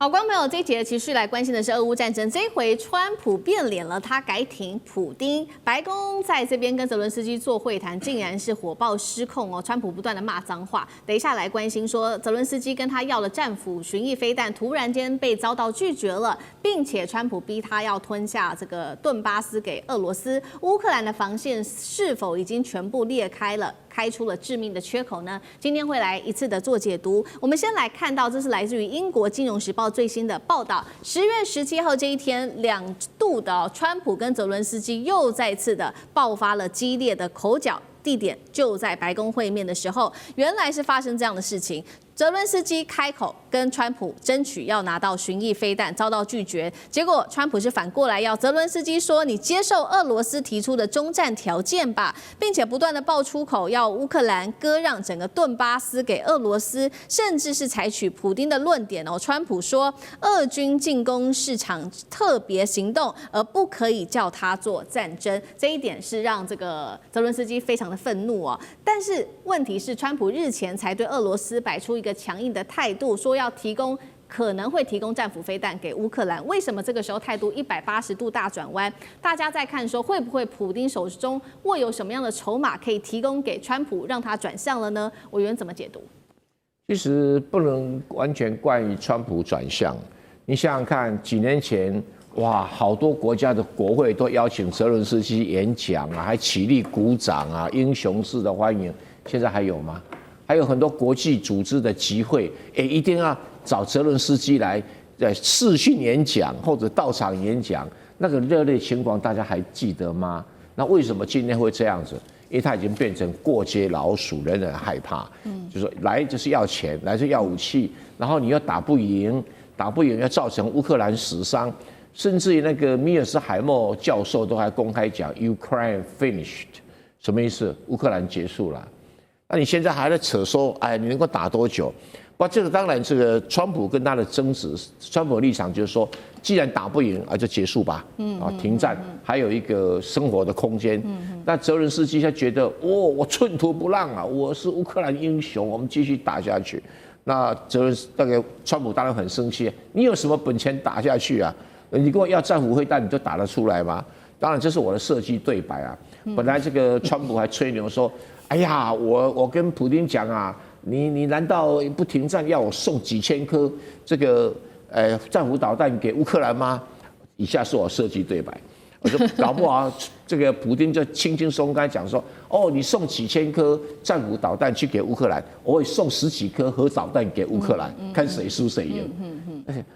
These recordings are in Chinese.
好，观众朋友，这一节持续来关心的是俄乌战争。这一回，川普变脸了，他改挺普丁。白宫在这边跟泽伦斯基做会谈，竟然是火爆失控哦。川普不断的骂脏话。等一下来关心说，泽伦斯基跟他要了战斧巡弋飞弹，突然间被遭到拒绝了，并且川普逼他要吞下这个顿巴斯给俄罗斯。乌克兰的防线是否已经全部裂开了？开出了致命的缺口呢？今天会来一次的做解读。我们先来看到，这是来自于英国金融时报最新的报道。10月17号这一天，2度的川普跟泽伦斯基又再次的爆发了激烈的口角。地点就在白宫会面的时候，原来是发生这样的事情。泽伦斯基开口跟川普争取要拿到巡弋飞弹，遭到拒绝。结果川普是反过来要泽伦斯基说：“你接受俄罗斯提出的终战条件吧，并且不断的爆出口要乌克兰割让整个顿巴斯给俄罗斯，甚至是采取普丁的论点哦。川普说，俄军进攻市场特别行动，而不可以叫他做战争。这一点是让这个泽伦斯基非常的愤怒哦。但是问题是，川普日前才对俄罗斯摆出一个强硬的态度，说要可能会提供战斧飞弹给乌克兰。为什么这个时候态度180度大转弯？大家在看说，会不会普丁手中握有什么样的筹码可以提供给川普，让他转向了呢？委员怎么解读？其实不能完全怪川普转向。你想想看，几年前，哇，好多国家的国会都邀请泽伦斯基演讲啊，还起立鼓掌啊，英雄式的欢迎。现在还有吗？还有很多国际组织的集会，一定要找泽伦斯基来视讯演讲或者到场演讲，那个热烈情况大家还记得吗？那为什么今天会这样子？因为他已经变成过街老鼠，人人害怕。就说来就是要钱，来就要武器，然后你又打不赢要造成乌克兰死伤，甚至于那个米尔斯海默教授都还公开讲 Ukraine finished， 什么意思？乌克兰结束了。那你现在还在扯说，哎，你能够打多久？不，这个当然，这个川普跟他的争执，川普的立场就是说，既然打不赢啊，就结束吧，停战，还有一个生活的空间。那泽伦斯基他觉得，我寸土不让啊，我是乌克兰英雄，我们继续打下去。那那个川普当然很生气，你有什么本钱打下去啊？你跟我要战斧飞弹，你就打得出来吗？当然，这是我的设计对白啊。本来这个川普还吹牛说，哎呀，我跟普丁讲啊，你难道不停战要我送几千颗这个战斧导弹给乌克兰吗？以下是我设计对白，我说搞不好这个普丁就轻轻松松讲说，哦，你送几千颗战斧导弹去给乌克兰，我会送10几颗核导弹给乌克兰，看谁输谁赢。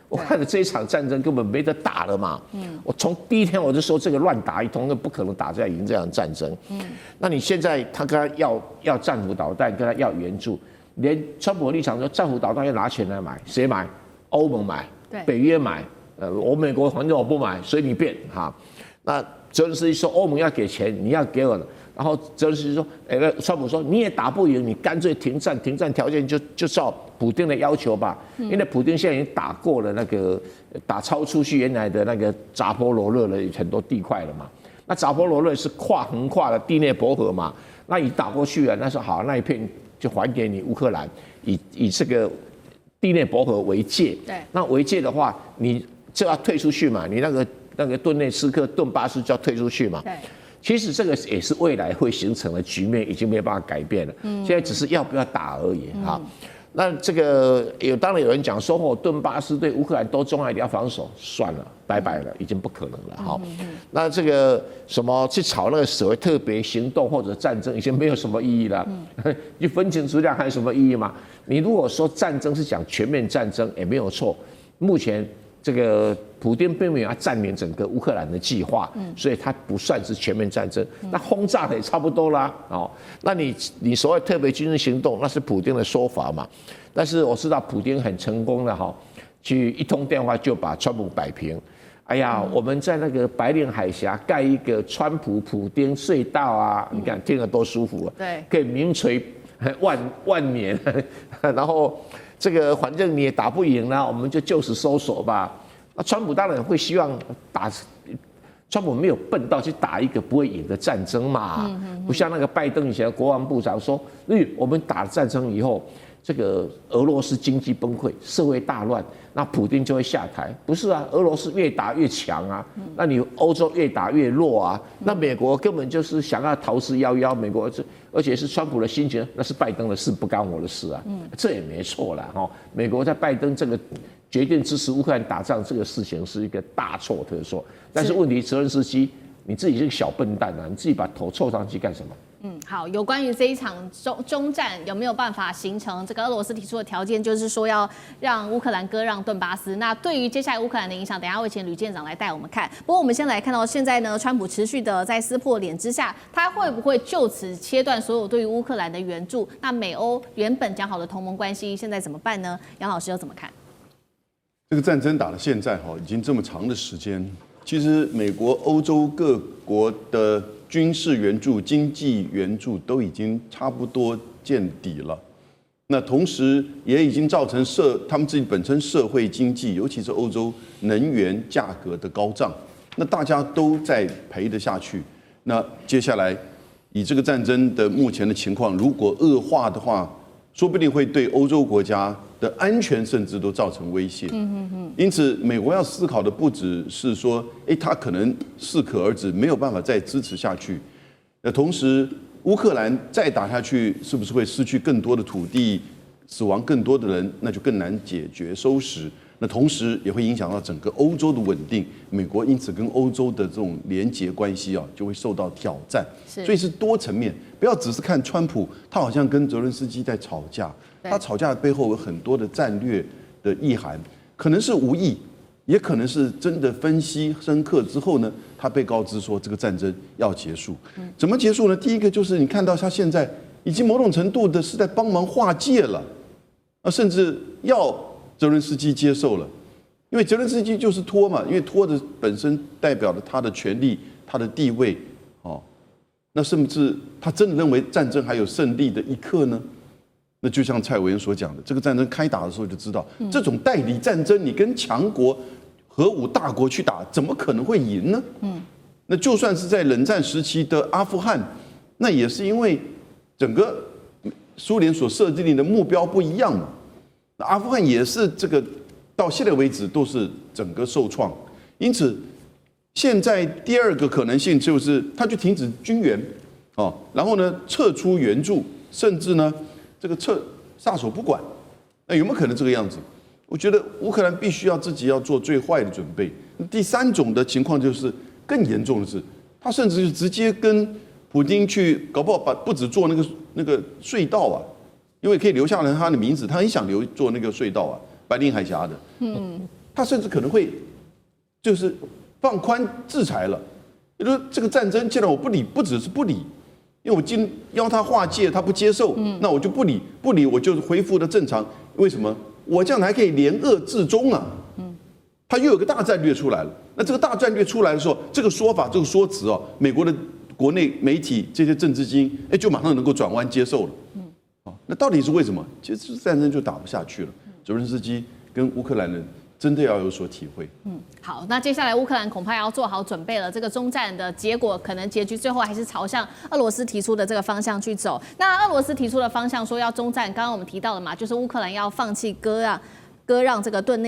我看了这一场战争根本没得打了嘛。我从第一天我就说这个乱打一通，那不可能打赢这样的战争。那你现在他跟他要战斧导弹，跟他要援助，连川普的立场说战斧导弹要拿钱来买，谁买？欧盟买，北约买，我美国反正我不买，随你便哈。那泽伦斯基说欧盟要给钱，你要给我。然后泽伦斯基说，川普说你也打不赢，你干脆停战，停战条件就照普丁的要求吧，因为普丁现在已经打过了那个打超出去原来的那个扎波罗热的很多地块了嘛。那扎波罗热是横跨了第聂伯河嘛，那你打过去了，那说好那一片就还给你乌克兰，以这个第聂伯河为界。对，那为界的话，你就要退出去嘛，你那个顿内茨克、顿巴斯就要退出去嘛。对。其实这个也是未来会形成的局面，已经没有办法改变了。现在只是要不要打而已哈。那这个当然有人讲说，顿巴斯对乌克兰多重要，一定要防守，算了，拜拜了，已经不可能了哈。那这个什么去炒那个所谓特别行动或者战争，已经没有什么意义了。你分清楚这样还有什么意义吗？你如果说战争是讲全面战争，也没有错。目前这个普丁并没有要占领整个乌克兰的计划，所以他不算是全面战争。那轰炸的也差不多啦，那你所谓特别军事行动，那是普丁的说法嘛？但是我知道普丁很成功的哈，去一通电话就把川普摆平。哎呀，我们在那个白令海峡盖一个川普普丁隧道啊，你看听着多舒服啊，对，可以名垂万年，然后。这个反正你也打不赢了，我们就就此收手吧。那川普当然会希望川普没有笨到去打一个不会赢的战争嘛，不像那个拜登以前的国防部长说，我们打了战争以后，这个俄罗斯经济崩溃，社会大乱，那普丁就会下台。不是啊，俄罗斯越打越强啊，那你欧洲越打越弱啊，那美国根本就是想要逃之夭夭。美国而且是川普的心情，那是拜登的事，不干我的事啊，这也没错啦哈。美国在拜登这个决定支持乌克兰打仗这个事情是一个大错特错，但是问题泽连斯基你自己是个小笨蛋啊，你自己把头凑上去干什么？好，有关于这一场中战有没有办法形成这个俄罗斯提出的条件，就是说要让乌克兰割让顿巴斯。那对于接下来乌克兰的影响，等一下会请吕舰长来带我们看。不过我们先来看到现在呢，川普持续的在撕破脸之下，他会不会就此切断所有对于乌克兰的援助？那美欧原本讲好的同盟关系，现在怎么办呢？杨老师又怎么看？这个战争打到现在已经这么长的时间，其实美国、欧洲各国的军事援助、经济援助都已经差不多见底了。那同时也已经造成他们自己本身社会经济，尤其是欧洲能源价格的高涨，那大家都在赔得下去。那接下来以这个战争的目前的情况，如果恶化的话，说不定会对欧洲国家的安全甚至都造成威胁。因此，美国要思考的不只是说，他可能适可而止，没有办法再支持下去。那同时，乌克兰再打下去，是不是会失去更多的土地，死亡更多的人，那就更难解决收拾。那同时也会影响到整个欧洲的稳定，美国因此跟欧洲的这种连结关系就会受到挑战。所以是多层面，不要只是看川普，他好像跟泽伦斯基在吵架，他吵架的背后有很多的战略的意涵，可能是无意，也可能是真的分析深刻之后呢，他被告知说这个战争要结束。怎么结束呢？第一个就是你看到他现在已经某种程度的是在帮忙划界了，甚至要泽伦斯基接受了，因为泽伦斯基就是拖嘛，因为拖的本身代表了他的权力、他的地位，那甚至他真的认为战争还有胜利的一刻呢？那就像蔡委员所讲的，这个战争开打的时候就知道，这种代理战争，你跟强国、核武大国去打，怎么可能会赢呢？那就算是在冷战时期的阿富汗，那也是因为整个苏联所设定的目标不一样嘛。阿富汗也是这个到现在为止都是整个受创，因此现在第二个可能性就是他就停止军援，然后呢撤出援助，甚至呢这个撒手不管，那有没有可能这个样子？我觉得乌克兰必须要自己要做最坏的准备。第三种的情况就是更严重的是，他甚至就直接跟普丁去搞不好不止做那个隧道因为可以留下来他的名字，他很想做那个隧道白令海峡的。他甚至可能会就是放宽制裁了，也就是这个战争既然我不理，不只是不理，因为我今邀他划界，他不接受，那我就不理，我就恢复的正常。为什么？我这样还可以联俄制中啊。他又有个大战略出来了。那这个大战略出来的时候，这个说法、这个说辞美国的国内媒体这些政治精英，就马上能够转弯接受了。那到底是为什么？其实战争就打不下去了。泽连斯基跟乌克兰人真的要有所体会。好，那接下来乌克兰恐怕要做好准备了。这个中战的结果，可能结局最后还是朝向俄罗斯提出的这个方向去走。那俄罗斯提出的方向说要中战，刚刚我们提到了嘛，就是乌克兰要放弃割让这个顿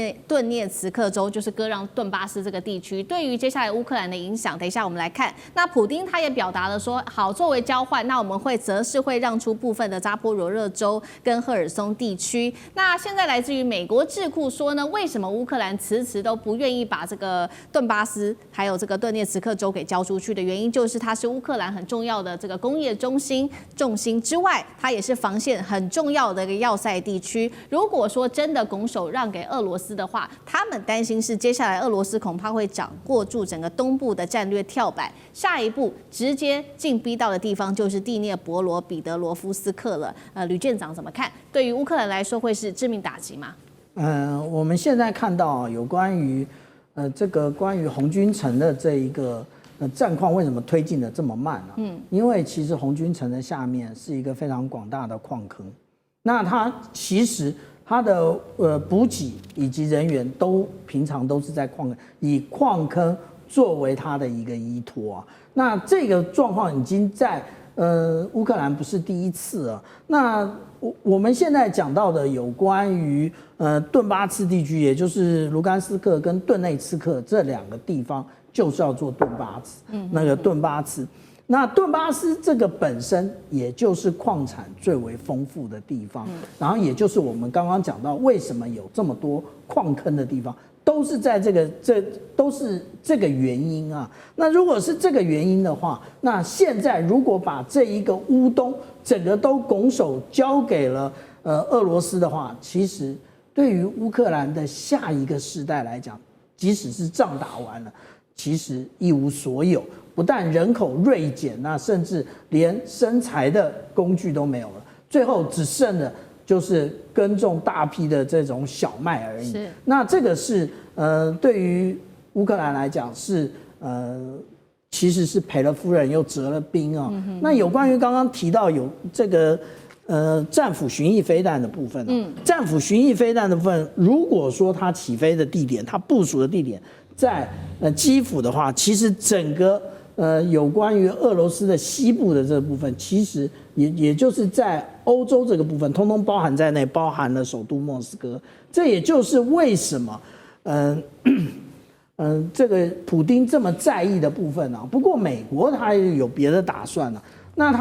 涅茨克州，就是割让顿巴斯这个地区，对于接下来乌克兰的影响，等一下我们来看。那普丁他也表达了说，好，作为交换，那我们则是会让出部分的扎波罗热州跟赫尔松地区。那现在来自于美国智库说呢，为什么乌克兰迟迟都不愿意把这个顿巴斯还有这个顿涅茨克州给交出去的原因，就是它是乌克兰很重要的这个工业重心之外，它也是防线很重要的一个要塞地区。如果说真的拱手让给俄罗斯的话，他们担心是接下来俄罗斯恐怕会掌握住整个东部的战略跳板，下一步直接进逼到的地方就是第聂伯罗彼得罗夫斯克了。吕舰长怎么看？对于乌克兰来说会是致命打击吗？我们现在看到有关于关于红军城的这一个战况为什么推进的这么慢因为其实红军城的下面是一个非常广大的矿坑，那它其实它的补给以及人员都平常都是在以矿坑作为它的一个依托啊。那这个状况已经在乌克兰不是第一次了。那我们现在讲到的有关于顿巴斯地区，也就是卢甘斯克跟顿内茨克这2个地方，就是要做顿巴斯，那个顿巴斯。那顿巴斯这个本身也就是矿产最为丰富的地方，然后也就是我们刚刚讲到为什么有这么多矿坑的地方，都是在都是这个原因啊。那如果是这个原因的话，那现在如果把这一个乌东整个都拱手交给了俄罗斯的话，其实对于乌克兰的下一个世代来讲，即使是仗打完了，其实一无所有。不但人口锐减，那甚至连生财的工具都没有了，最后只剩的就是耕种大批的这种小麦而已。那这个是对于乌克兰来讲是其实是赔了夫人又折了兵啊。那有关于刚刚提到有这个战斧巡弋飞弹的部分，战斧巡弋飞弹的部分，如果说它起飞的地点，它部署的地点在基辅的话，其实整个有关于俄罗斯的西部的这部分，其实也就是在欧洲这个部分，通通包含在内，包含了首都莫斯科。这也就是为什么，这个普丁这么在意的部分啊。不过美国他也有别的打算啊。那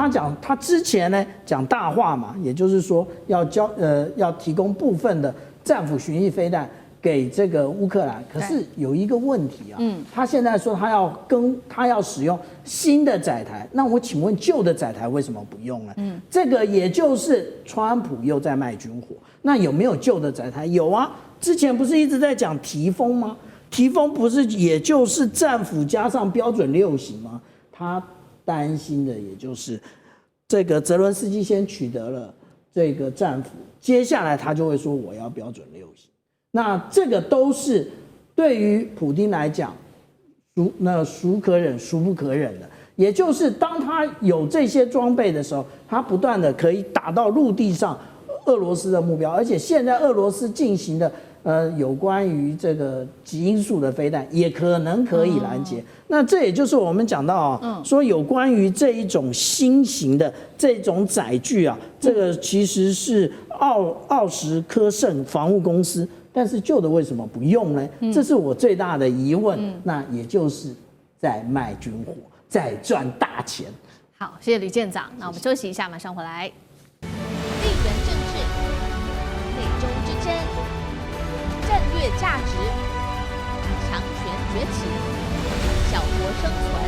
他之前呢讲大话嘛，也就是说要提供部分的战斧巡弋飞弹给这个乌克兰，可是有一个问题啊，他现在说他要使用新的载台，那我请问旧的载台为什么不用呢？这个也就是川普又在卖军火。那有没有旧的载台？有啊，之前不是一直在讲提风吗？提风不是也就是战斧加上标准6型吗？他担心的也就是这个泽伦斯基先取得了这个战斧，接下来他就会说我要标准6型。那这个都是对于普丁来讲，孰可忍孰不可忍的。也就是当他有这些装备的时候，他不断的可以打到陆地上俄罗斯的目标，而且现在俄罗斯进行的有关于这个极音速的飞弹，也可能可以拦截。那这也就是我们讲到啊，说有关于这一种新型的这种载具啊，这个其实是奥什科盛防务公司。但是旧的为什么不用呢？这是我最大的疑问。那也就是在卖军火，在赚大钱。好，谢谢吕舰长。那我们休息一下，马上回来。地缘政治、美中之争、战略价值、强权崛起、小国生存，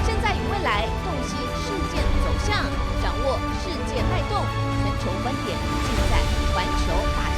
现在与未来洞悉事件走向，掌握世界脉动，全球观点尽在环球大。